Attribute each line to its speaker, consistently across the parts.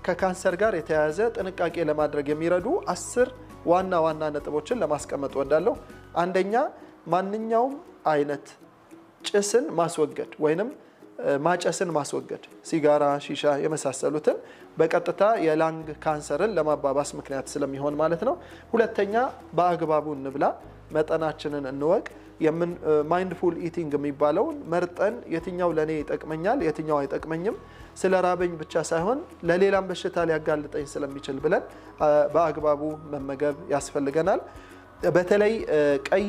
Speaker 1: ከካንሰር ጋር የተያያዘ ጥንቃቄ ለማድረግ የሚረዱ 10 ዋና ዋና ነጥቦችን ለማስቀመጥ ወዳለው። አንደኛ ማንኛውም አይነት ጭስን ማስወገድ ወይንም ማጨስን ማስወገድ፣ ሲጋራ፣ ሺሻ የመሳሰሉትን በቀጥታ የላንግ ካንሰርን ለማባባስ ምክንያት ስለሚሆን ማለት ነው። ሁለተኛ በአግባቡ እንብላ፣ መጠናችንን እንወቅ። ማይንድፉል ኢቲንግ የሚባለውን መርጠን የትኛው ለኔ ይጠቅመኛል የትኛው አይጠቅመኝም ስለ ራበኝ ብቻ ሳይሆን ለሌላም በሽታ ሊያጋልጠኝ ስለሚችል ብለን በአግባቡ መመገብ ያስፈልገናል። በተለይ ቀይ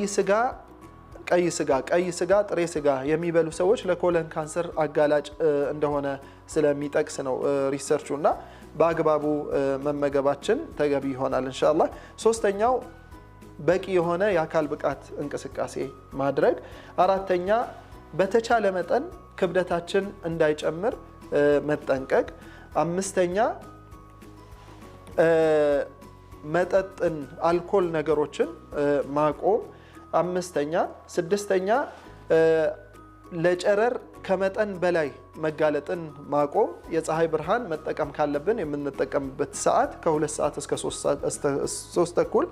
Speaker 1: ስጋ ጥሬ ስጋ የሚበሉ ሰዎች ለኮለን ካንሰር አጋላጭ እንደሆነ ስለሚጠቅስ ነው ሪሰርቹና በአግባቡ መመገባችን ተገቢ ይሆናል ኢንሻአላህ። ሶስተኛው በቂ የሆነ የአካል ብቃት እንቅስቃሴ ማድረግ። አራተኛ በተቻለ መጠን ክብደታችን እንዳይጨምር መጠንቀቅ። አምስተኛ መጠጥን አልኮል ነገሮችን ማቆም። ስድስተኛ ለጨረር ከመጠን በላይ መጋለጥን ማቆም። የፀሐይ ብርሃን መጠቀም ካለብን የምንጠቀምበት ሰዓት ከ2 ሰዓት እስከ 3 ተኩል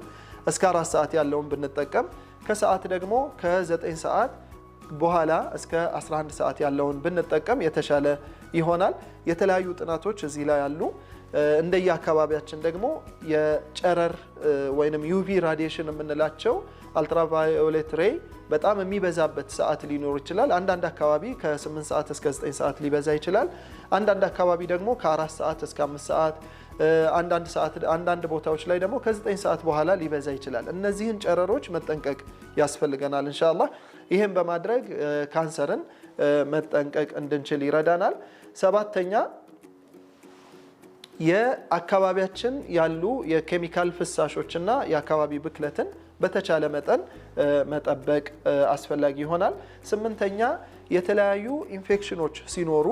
Speaker 1: እስከ 4 ሰዓት ያለውን ብንጠቀም፣ ከሰዓት ደግሞ ከ9 ሰዓት በኋላ እስከ 11 ሰዓት ያለውን ብንጠቀም የተሻለ ይሆናል። የተለያዩ ጥናቶች እዚህ ላይ አሉ። እንደየ አካባቢያችን ደግሞ የጨረር ወይንም ዩቪ ራዲዬሽን የምንላቸው አልትራቫዮሌት ሬይ በጣም የሚበዛበት ሰዓት ሊኖር ይችላል። አንዳንድ አካባቢ ከ8 ሰዓት እስከ 9 ሰዓት ሊበዛ ይችላል። አንዳንድ አካባቢ ደግሞ ከ4 ሰዓት እስከ 5 ሰዓት፣ አንዳንድ ቦታዎች ላይ ደግሞ ከ9 ሰዓት በኋላ ሊበዛ ይችላል። እነዚህን ጨረሮች መጠንቀቅ ያስፈልገናል ኢንሻአላህ። ይሄን በማድረግ ካንሰርን መጠንቀቅ እንድንችል ይረዳናል። ሰባተኛ የአካባቢያችን ያሉ የኬሚካል ፍሳሾችና የአካባቢ ብክለትን በተቻለ መጠን መጠበቅ አስፈላጊ ይሆናል። ስምንተኛ የተለያዩ ኢንፌክሽኖች ሲኖሩ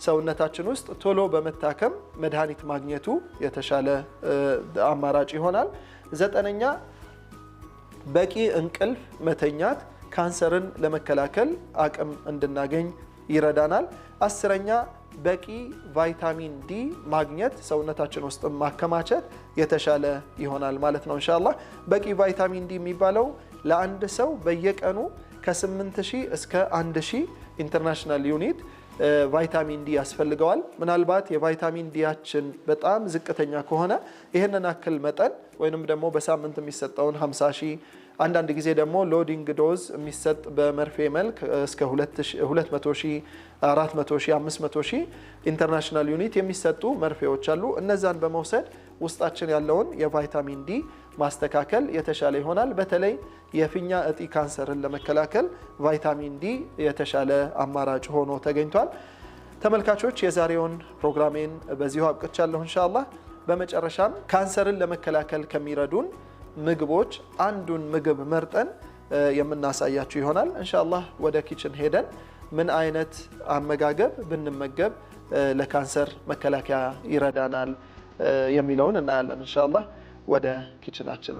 Speaker 1: ሰውነታችን ውስጥ ቶሎ በመታከም መድኃኒት ማግኘቱ የተሻለ አማራጭ ይሆናል። ዘጠነኛ በቂ እንቅልፍ መተኛት ካንሰርን ለመከላከል አቅም እንድናገኝ ይረዳናል። አስረኛ በቂ ቫይታሚን ዲ ማግኘት ሰውነታችን ውስጥ ማከማቸት የተሻለ ይሆናል ማለት ነው ኢንሻአላህ። በቂ ቫይታሚን ዲ የሚባለው ለአንድ ሰው በየቀኑ ከ8000 እስከ 1000 ኢንተርናሽናል ዩኒት ቫይታሚን ዲ ያስፈልገዋል። ምናልባት የቫይታሚን ዲያችን በጣም ዝቅተኛ ከሆነ ይህንን አክል መጠን ወይንም ደግሞ በሳምንት የሚሰጠውን 50000 አንዳንድ ጊዜ ደግሞ ሎዲንግ ዶዝ የሚሰጥ በመርፌ መልክ እስከ 200,000 400,000 500,000 ኢንተርናሽናል ዩኒት የሚሰጡ መርፌዎች አሉ። እነዛን በመውሰድ ውስጣችን ያለውን የቫይታሚን ዲ ማስተካከል የተሻለ ይሆናል። በተለይ የፊኛ እጢ ካንሰርን ለመከላከል ቫይታሚን ዲ የተሻለ አማራጭ ሆኖ ተገኝቷል። ተመልካቾች የዛሬውን ፕሮግራሜን በዚሁ አብቅቻለሁ ኢንሻአላህ። በመጨረሻም ካንሰርን ለመከላከል ከሚረዱን ምግቦች አንዱን ምግብ መርጠን የምናሳያችሁ ይሆናል ኢንሻአላህ። ወደ ኪችን ሄደን ምን አይነት አመጋገብ ብንመገብ ለካንሰር መከላከያ ይረዳናል የሚለውን እናያለን ኢንሻአላህ። ወደ ኪችናችን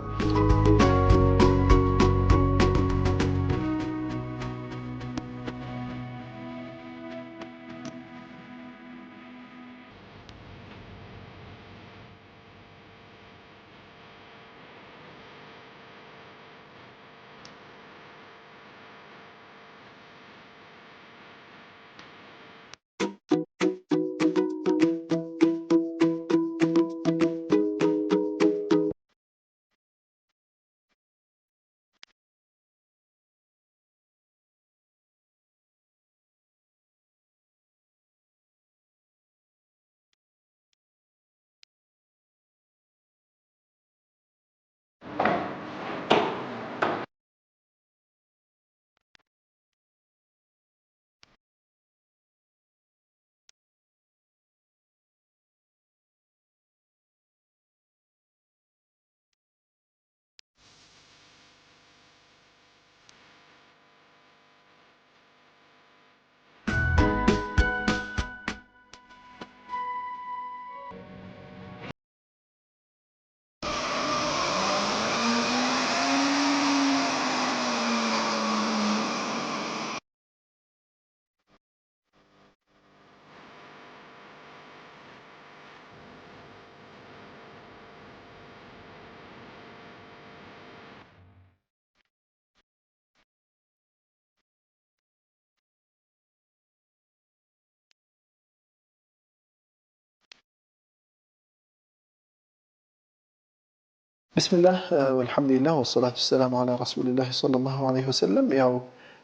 Speaker 1: ቢስሚላህ ወልሐምዱሊላህ ወሰላቱ ወሰላሙ ዐላ ረሱሊላህ ሰለላሁ ዐለይሂ ወሰለም። ያው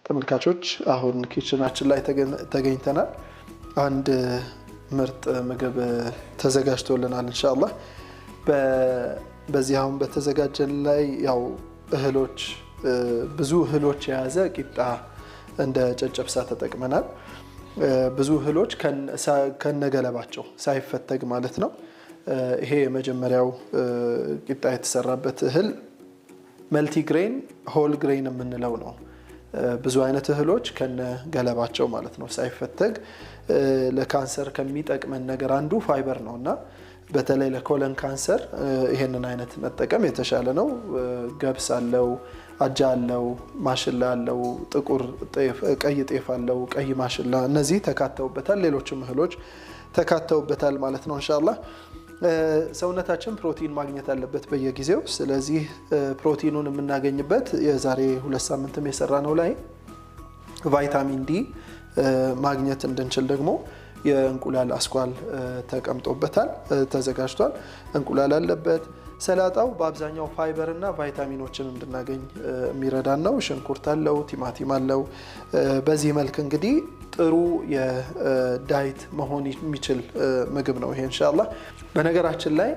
Speaker 1: ተመልካቾች አሁን ኪችናችን ላይ ተገኝተናል። አንድ ምርጥ ምግብ ተዘጋጅቶልናል ኢንሻአላህ። በዚህ አሁን በተዘጋጀን ላይ ያው እህሎች ብዙ እህሎች የያዘ ቂጣ እንደ ጨጨብሳ ተጠቅመናል። ብዙ እህሎች ከነገለባቸው ሳይፈተግ ማለት ነው። ይሄ የመጀመሪያው ቂጣ የተሰራበት እህል መልቲግሬን ሆል ግሬን የምንለው ነው። ብዙ አይነት እህሎች ከነገለባቸው ማለት ነው ሳይፈተግ ለካንሰር ከሚጠቅመን ነገር አንዱ ፋይበር ነውና በተለይ ለኮለን ካንሰር ይሄንን አይነት መጠቀም የተሻለ ነው። ገብስ አለው፣ አጃ አለው፣ ማሽላ አለው፣ ጥቁር ጤፍ፣ ቀይ ጤፍ አለው፣ ቀይ ማሽላ፣ እነዚህ ተካተውበታል። ሌሎችም እህሎች ተካተውበታል ማለት ነው ኢንሻአላህ። ሰውነታችን ፕሮቲን ማግኘት አለበት በየጊዜው። ስለዚህ ፕሮቲኑን የምናገኝበት የዛሬ 2 ሳምንትም የሰራነው ላይ ቫይታሚን ዲ ማግኘት እንድንችል ደግሞ የእንቁላል አስኳል ተቀምጦበታል፣ ተዘጋጅቷል። እንቁላል አለበት። ሰላጣው በአብዛኛው ፋይበር እና ቫይታሚኖችን እንድናገኝ የሚረዳን ነው። ሽንኩርት አለው፣ ቲማቲም አለው። በዚህ መልክ እንግዲህ ጥሩ የዳይት መሆን የሚችል ምግብ ነው ይሄ ኢንሻአላህ። በነገራችን ላይ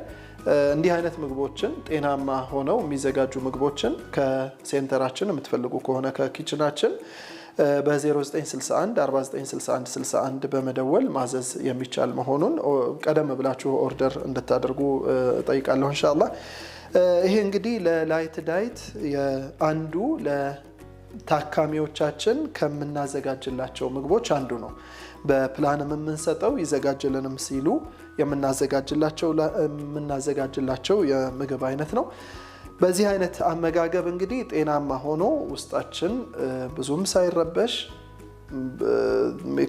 Speaker 1: እንዲህ አይነት ምግቦችን ጤናማ ሆነው የሚዘጋጁ ምግቦችን ከሴንተራችን የምትፈልጉ ከሆነ ከኪችናችን በ0961 4961 61 በመደወል ማዘዝ የሚቻል መሆኑን ቀደም ብላችሁ ኦርደር እንድታደርጉ ጠይቃለሁ ኢንሻአላህ። ይሄ እንግዲህ ለላይት ዳይት አንዱ ለታካሚዎቻችን ከምናዘጋጅላቸው ምግቦች አንዱ ነው። በፕላንም የምንሰጠው ይዘጋጅልንም ሲሉ የምናዘጋጅላቸው የምግብ አይነት ነው። በዚህ አይነት አመጋገብ እንግዲህ ጤናማ ሆኖ ውስጣችን ብዙም ሳይረበሽ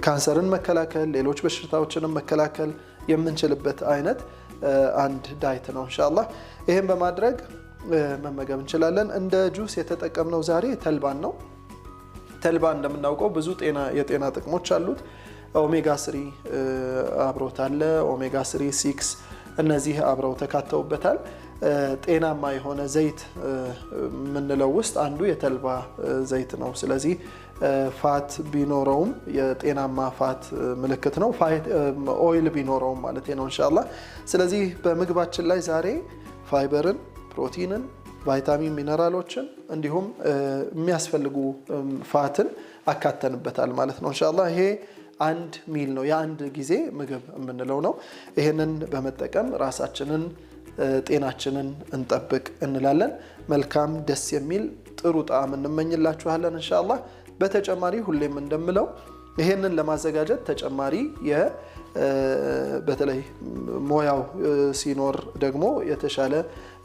Speaker 1: ካንሰርን መከላከል፣ ሌሎች በሽታዎችንም መከላከል የምንችልበት አይነት አንድ ዳይት ነው ኢንሻአላህ። ይሄን በማድረግ መመገብ እንችላለን። እንደ ጁስ የተጠቀምነው ዛሬ ተልባን ነው። ተልባ እንደምናውቀው ብዙ የጤና ጥቅሞች አሉት። ኦሜጋ 3 አብሮት አለ፣ ኦሜጋ 3 6 እነዚህ አብረው ተካተውበታል። ጤናማ የሆነ ዘይት የምንለው ውስጥ አንዱ የተልባ ዘይት ነው። ስለዚህ ፋት ቢኖረውም የጤናማ ፋት ምልክት ነው። ኦይል ቢኖረውም ማለት ነው ኢንሻአላህ። ስለዚህ በምግባችን ላይ ዛሬ ፋይበርን፣ ፕሮቲንን፣ ቫይታሚን፣ ሚነራሎችን እንዲሁም የሚያስፈልጉ ፋትን አካተንበታል ማለት ነው ኢንሻአላህ። ይሄ አንድ ሚል ነው፣ የአንድ ጊዜ ምግብ የምንለው ነው። ይሄንን በመጠቀም ራሳችንን ጤናችንን እንጠብቅ እንላለን። መልካም ደስ የሚል ጥሩ ጣዕም እንመኝላችኋለን ኢንሻአላህ። በተጨማሪ ሁሌም እንደምለው ይሄንን ለማዘጋጀት ተጨማሪ በተለይ ሞያው ሲኖር ደግሞ የተሻለ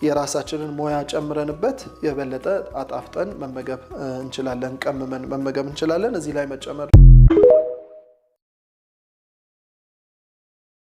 Speaker 1: የራሳችንን ሞያ ጨምረንበት የበለጠ አጣፍጠን መመገብ እንችላለን፣ ቀምመን መመገብ እንችላለን። እዚህ ላይ መጨመር